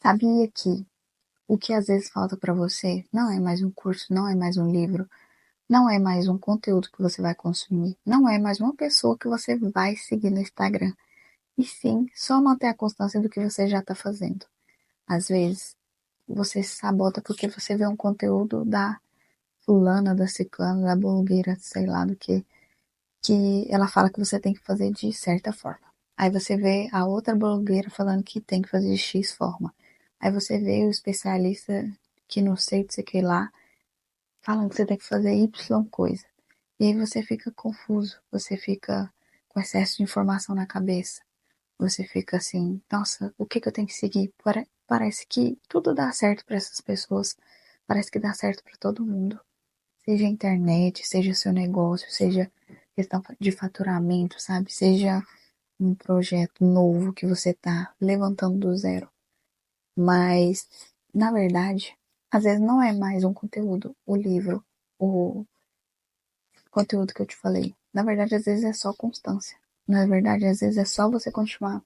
Sabia que o que às vezes falta para você não é mais um curso, não é mais um livro, não é mais um conteúdo que você vai consumir, não é mais uma pessoa que você vai seguir no Instagram, e sim só manter a constância do que você já está fazendo. Às vezes você se sabota porque você vê um conteúdo da fulana, da ciclana, da blogueira, sei lá do que ela fala que você tem que fazer de certa forma. Aí você vê a outra blogueira falando que tem que fazer de X forma. Aí você vê o especialista que não sei o que lá falando que você tem que fazer Y coisa. E aí você fica confuso, você fica com excesso de informação na cabeça. Você fica assim, nossa, o que eu tenho que seguir? Parece que tudo dá certo para essas pessoas. Parece que dá certo para todo mundo. Seja a internet, seja seu negócio, seja questão de faturamento, sabe? Seja um projeto novo que você tá levantando do zero. Mas, na verdade, às vezes não é mais um conteúdo, o livro, o conteúdo que eu te falei. Na verdade, às vezes é só constância. Na verdade, às vezes é só você continuar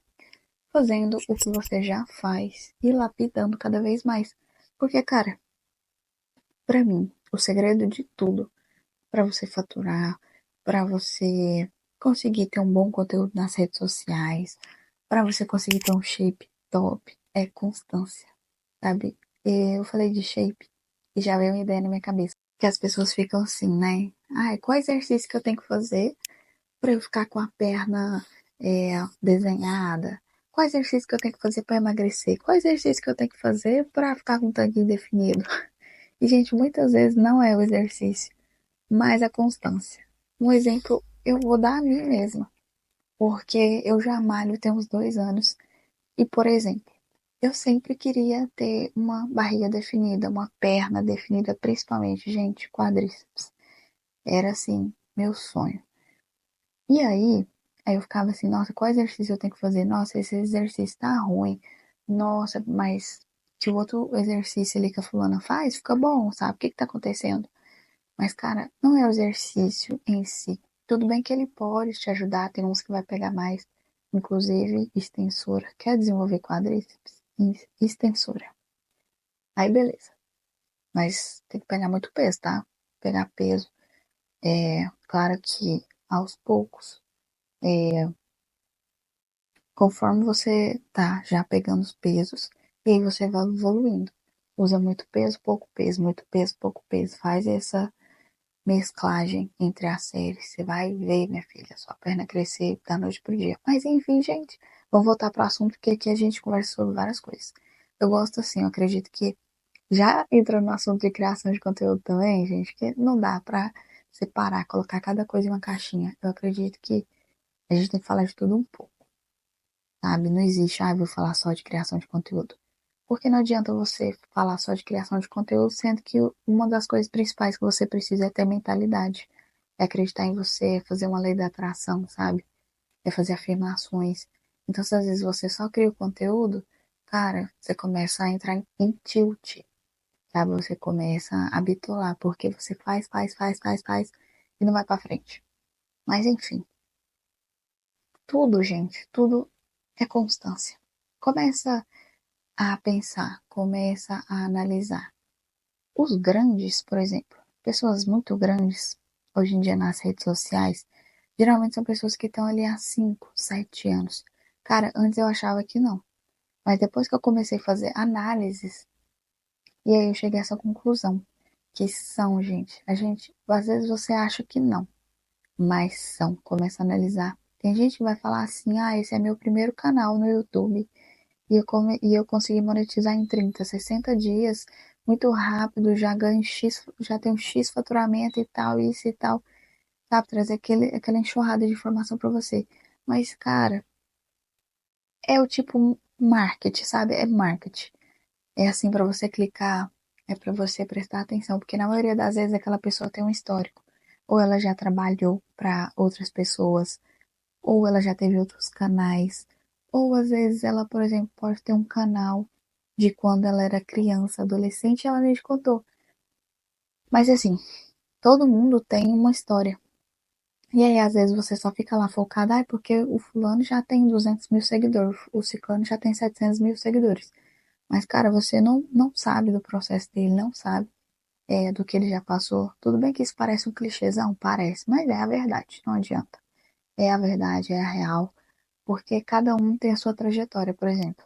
fazendo o que você já faz e lapidando cada vez mais. Porque, cara, pra mim, o segredo de tudo para você faturar, para você conseguir ter um bom conteúdo nas redes sociais, para você conseguir ter um shape top, é constância, sabe? Eu falei de shape e já veio uma ideia na minha cabeça. Que as pessoas ficam assim, né? Ai, qual exercício que eu tenho que fazer para eu ficar com a perna desenhada? Qual exercício que eu tenho que fazer para emagrecer? Qual exercício que eu tenho que fazer para ficar com um tanquinho definido? E, gente, muitas vezes não é o exercício mas a constância. Um exemplo eu vou dar a mim mesma, porque eu já malho tem uns 2 anos e, por exemplo, eu sempre queria ter uma barriga definida, uma perna definida, principalmente, gente, quadríceps. Era assim, meu sonho. E aí eu ficava assim, nossa, qual exercício eu tenho que fazer? Nossa, esse exercício tá ruim. Nossa, mas que o outro exercício ali que a fulana faz fica bom, sabe? O que que tá acontecendo? Mas, cara, não é o exercício em si. Tudo bem que ele pode te ajudar, tem uns que vai pegar mais, inclusive extensora. Quer desenvolver quadríceps? Extensora. Aí, beleza. Mas tem que pegar muito peso, tá? Pegar peso. Claro que aos poucos, conforme você tá já pegando os pesos, e aí você vai evoluindo. Usa muito peso, pouco peso, muito peso, pouco peso. Faz essa mesclagem entre as séries. Você vai ver, minha filha, sua perna crescer da noite pro dia. Mas enfim, gente, vamos voltar pro assunto que aqui a gente conversa sobre várias coisas. Eu gosto assim, eu acredito que já entrando no assunto de criação de conteúdo também, gente, que não dá pra separar, colocar cada coisa em uma caixinha. Eu acredito que a gente tem que falar de tudo um pouco, sabe? Não existe, eu vou falar só de criação de conteúdo. Porque não adianta você falar só de criação de conteúdo, sendo que uma das coisas principais que você precisa é ter mentalidade. É acreditar em você, é fazer uma lei da atração, sabe? É fazer afirmações. Então, se às vezes você só cria o conteúdo, cara, você começa a entrar em tilt, sabe? Você começa a bitolar, porque você faz e não vai pra frente. Mas enfim, tudo, gente, tudo é constância. Começa a pensar, começa a analisar. Os grandes, por exemplo, pessoas muito grandes, hoje em dia nas redes sociais, geralmente são pessoas que estão ali há 5, 7 anos. Cara, antes eu achava que não. Mas depois que eu comecei a fazer análises, e aí eu cheguei a essa conclusão. Que são, gente. Às vezes você acha que não, mas são. Começa a analisar. Tem gente que vai falar assim, esse é meu primeiro canal no YouTube. E eu consegui monetizar em 30, 60 dias, muito rápido, já ganho X, já tenho X faturamento e tal, isso e tal, sabe? Trazer aquela enxurrada de informação para você. Mas, cara, é o tipo marketing, sabe? É marketing. É assim para você clicar, é para você prestar atenção, porque na maioria das vezes aquela pessoa tem um histórico. Ou ela já trabalhou para outras pessoas, ou ela já teve outros canais, ou às vezes ela, por exemplo, pode ter um canal de quando ela era criança, adolescente, e ela nem te contou. Mas assim, todo mundo tem uma história. E aí, às vezes, você só fica lá focada, porque o fulano já tem 200 mil seguidores, o ciclano já tem 700 mil seguidores. Mas, cara, você não sabe do processo dele, não sabe do que ele já passou. Tudo bem que isso parece um clichêzão, parece, mas é a verdade, não adianta. É a verdade, é a real, porque cada um tem a sua trajetória, por exemplo.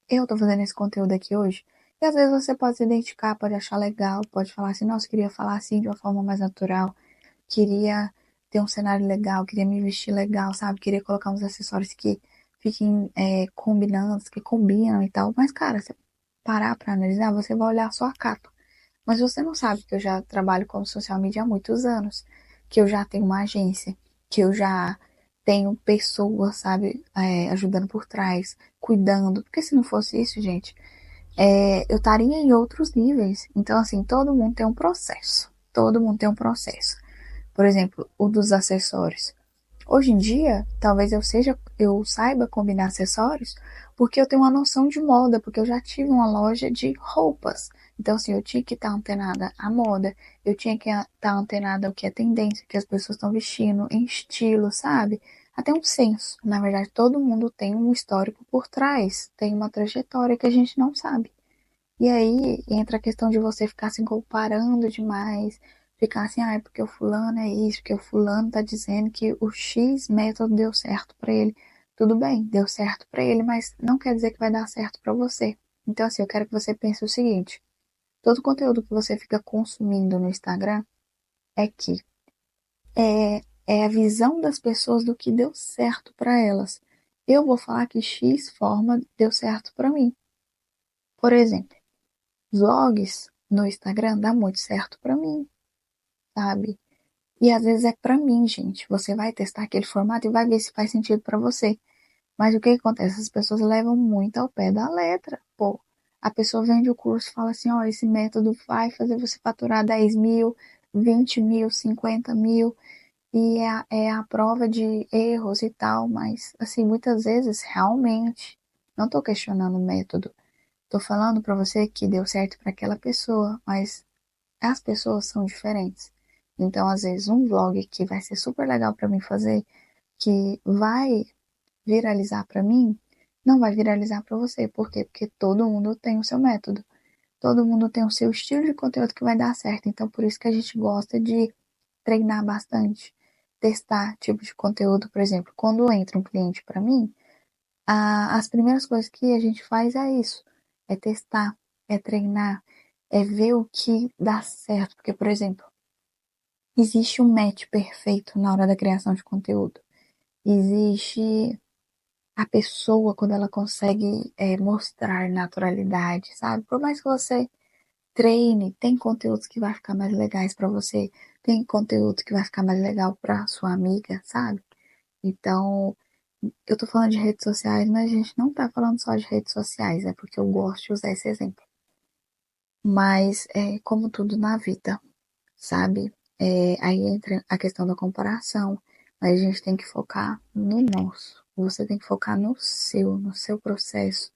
Eu tô fazendo esse conteúdo aqui hoje, e às vezes você pode se identificar, pode achar legal, pode falar assim, nossa, queria falar assim de uma forma mais natural, queria ter um cenário legal, queria me vestir legal, sabe? Queria colocar uns acessórios que fiquem combinando, que combinam e tal. Mas, cara, se parar pra analisar, você vai olhar só a capa. Mas você não sabe que eu já trabalho como social media há muitos anos, que eu já tenho uma agência, que eu já tenho pessoas, sabe, ajudando por trás, cuidando. Porque se não fosse isso, gente, eu estaria em outros níveis. Então, assim, todo mundo tem um processo. Todo mundo tem um processo. Por exemplo, o dos acessórios. Hoje em dia, talvez eu saiba combinar acessórios porque eu tenho uma noção de moda, porque eu já tive uma loja de roupas. Então, assim, eu tinha que estar antenada à moda, eu tinha que estar antenada ao que é tendência, o que as pessoas estão vestindo, em estilo, sabe? Até um senso. Na verdade, todo mundo tem um histórico por trás, tem uma trajetória que a gente não sabe. E aí entra a questão de você ficar se comparando demais, ficar assim, ah, é porque o fulano é isso, porque o fulano tá dizendo que o X método deu certo pra ele. Tudo bem, deu certo pra ele, mas não quer dizer que vai dar certo pra você. Então, assim, eu quero que você pense o seguinte: todo conteúdo que você fica consumindo no Instagram é que é a visão das pessoas do que deu certo pra elas. Eu vou falar que X forma deu certo pra mim. Por exemplo, vlogs no Instagram dá muito certo pra mim, sabe? E às vezes é pra mim, gente. Você vai testar aquele formato e vai ver se faz sentido pra você. Mas o que acontece? As pessoas levam muito ao pé da letra. Pô, a pessoa vende o curso e fala assim, ó, esse método vai fazer você faturar 10 mil, 20 mil, 50 mil. E é a prova de erros e tal. Mas, assim, muitas vezes, realmente, não tô questionando o método. Tô falando pra você que deu certo pra aquela pessoa, mas as pessoas são diferentes. Então, às vezes, um vlog que vai ser super legal pra mim fazer, que vai viralizar pra mim, não vai viralizar pra você. Por quê? Porque todo mundo tem o seu método. Todo mundo tem o seu estilo de conteúdo que vai dar certo. Então, por isso que a gente gosta de treinar bastante, testar tipo de conteúdo. Por exemplo, quando entra um cliente pra mim, as primeiras coisas que a gente faz é isso: é testar, é treinar, é ver o que dá certo. Porque, por exemplo, existe um match perfeito na hora da criação de conteúdo. Existe a pessoa quando ela consegue mostrar naturalidade, sabe? Por mais que você treine, tem conteúdos que vai ficar mais legais para você, tem conteúdo que vai ficar mais legal para sua amiga, sabe? Então, eu tô falando de redes sociais, mas a gente não tá falando só de redes sociais, é porque eu gosto de usar esse exemplo. Mas é como tudo na vida, sabe? Aí entra a questão da comparação, mas a gente tem que focar no nosso. Você tem que focar no seu processo,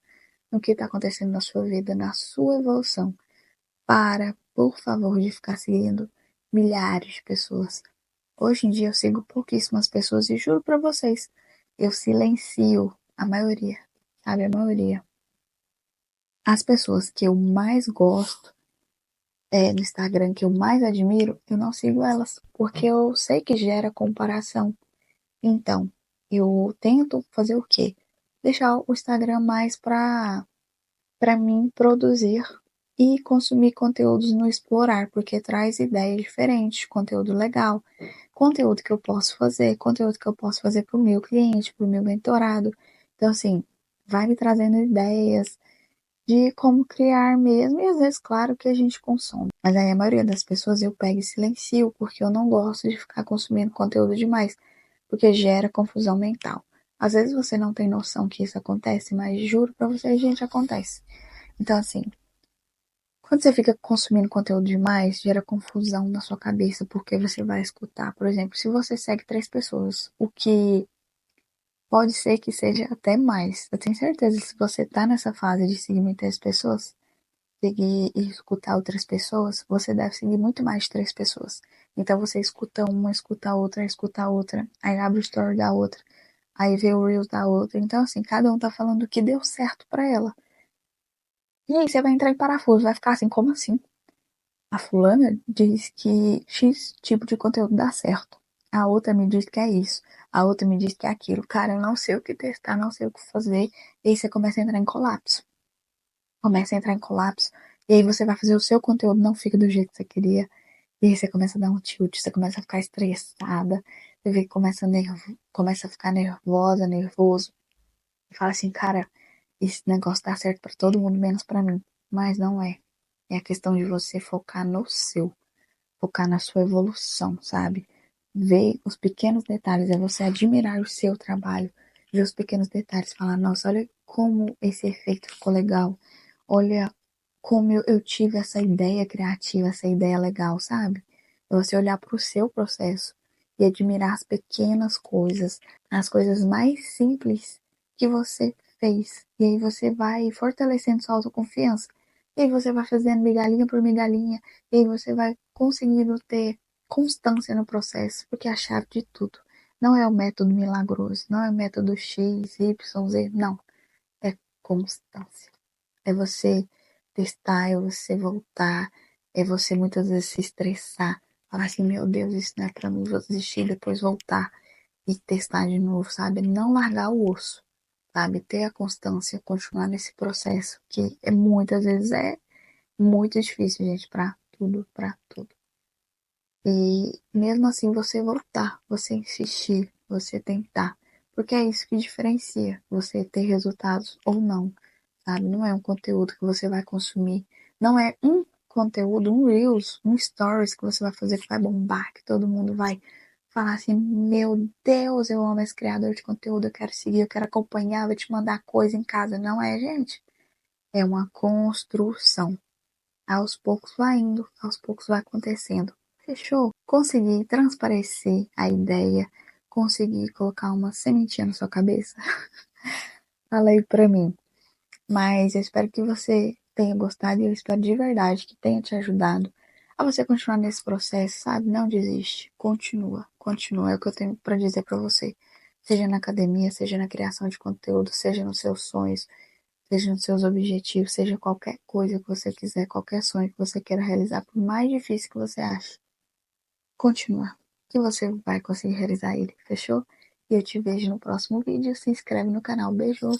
no que está acontecendo na sua vida, na sua evolução. Para, por favor, de ficar seguindo milhares de pessoas. Hoje em dia eu sigo pouquíssimas pessoas e juro para vocês, eu silencio a maioria, sabe? A maioria. As pessoas que eu mais gosto no Instagram, que eu mais admiro, eu não sigo elas, porque eu sei que gera comparação. Então, eu tento fazer o quê? Deixar o Instagram mais para mim produzir e consumir conteúdos no explorar, porque traz ideias diferentes, conteúdo legal, conteúdo que eu posso fazer, conteúdo que eu posso fazer para o meu cliente, para o meu mentorado. Então, assim, vai me trazendo ideias de como criar mesmo, e às vezes, claro, que a gente consome. Mas aí a maioria das pessoas eu pego e silencio, porque eu não gosto de ficar consumindo conteúdo demais, porque gera confusão mental. Às vezes você não tem noção que isso acontece, mas juro pra você, gente, acontece. Então, assim, quando você fica consumindo conteúdo demais, gera confusão na sua cabeça, porque você vai escutar, por exemplo, se você segue 3 pessoas, o que pode ser que seja até mais. Eu tenho certeza que se você tá nessa fase de seguir muitas pessoas, seguir e escutar outras pessoas, você deve seguir muito mais de 3 pessoas. Então você escuta uma, escuta a outra, aí abre o story da outra, aí vê o Reels da outra. Então, assim, cada um tá falando o que deu certo pra ela. E aí você vai entrar em parafuso, vai ficar assim, como assim? A fulana diz que X tipo de conteúdo dá certo. A outra me diz que é isso. A outra me diz que é aquilo. Cara, eu não sei o que testar, não sei o que fazer. E aí você começa a entrar em colapso. Começa a entrar em colapso. E aí você vai fazer o seu conteúdo, não fica do jeito que você queria. E aí você começa a dar um tilt, você começa a ficar estressada. Você vê que começa a ficar nervosa, nervoso. E fala assim, cara, esse negócio dá certo pra todo mundo, menos pra mim. Mas não é. É a questão de você focar no seu, focar na sua evolução, sabe? Ver os pequenos detalhes, é você admirar o seu trabalho, ver os pequenos detalhes, falar, nossa, olha como esse efeito ficou legal, olha como eu tive essa ideia criativa, essa ideia legal, sabe? É você olhar para o seu processo e admirar as pequenas coisas, as coisas mais simples que você fez. E aí você vai fortalecendo sua autoconfiança. E aí você vai fazendo migalhinha por migalhinha. E aí você vai conseguindo ter constância no processo, porque é a chave de tudo não é o método milagroso, não é o método X, Y, Z, não. É constância. É você testar, é você voltar, é você muitas vezes se estressar, falar assim, meu Deus, isso não é pra mim, vou desistir, depois voltar e testar de novo, sabe? Não largar o osso, sabe? Ter a constância, continuar nesse processo, que muitas vezes é muito difícil, gente, pra tudo, pra tudo. E mesmo assim você voltar, você insistir, você tentar. Porque é isso que diferencia você ter resultados ou não, sabe? Não é um conteúdo que você vai consumir. Não é um conteúdo, um Reels, um Stories que você vai fazer que vai bombar, que todo mundo vai falar assim: Meu Deus, eu amo esse criador de conteúdo, eu quero seguir, eu quero acompanhar, vou te mandar coisa em casa. Não é, gente. É uma construção. Aos poucos vai indo, aos poucos vai acontecendo. Fechou? Consegui transparecer a ideia, consegui colocar uma sementinha na sua cabeça. Fala aí pra mim. Mas eu espero que você tenha gostado e eu espero de verdade que tenha te ajudado a você continuar nesse processo, sabe? Não desiste. Continua, continua. É o que eu tenho pra dizer pra você. Seja na academia, seja na criação de conteúdo, seja nos seus sonhos, seja nos seus objetivos, seja qualquer coisa que você quiser, qualquer sonho que você queira realizar, por mais difícil que você ache, continua, que você vai conseguir realizar ele, fechou? E eu te vejo no próximo vídeo. Se inscreve no canal. Beijo!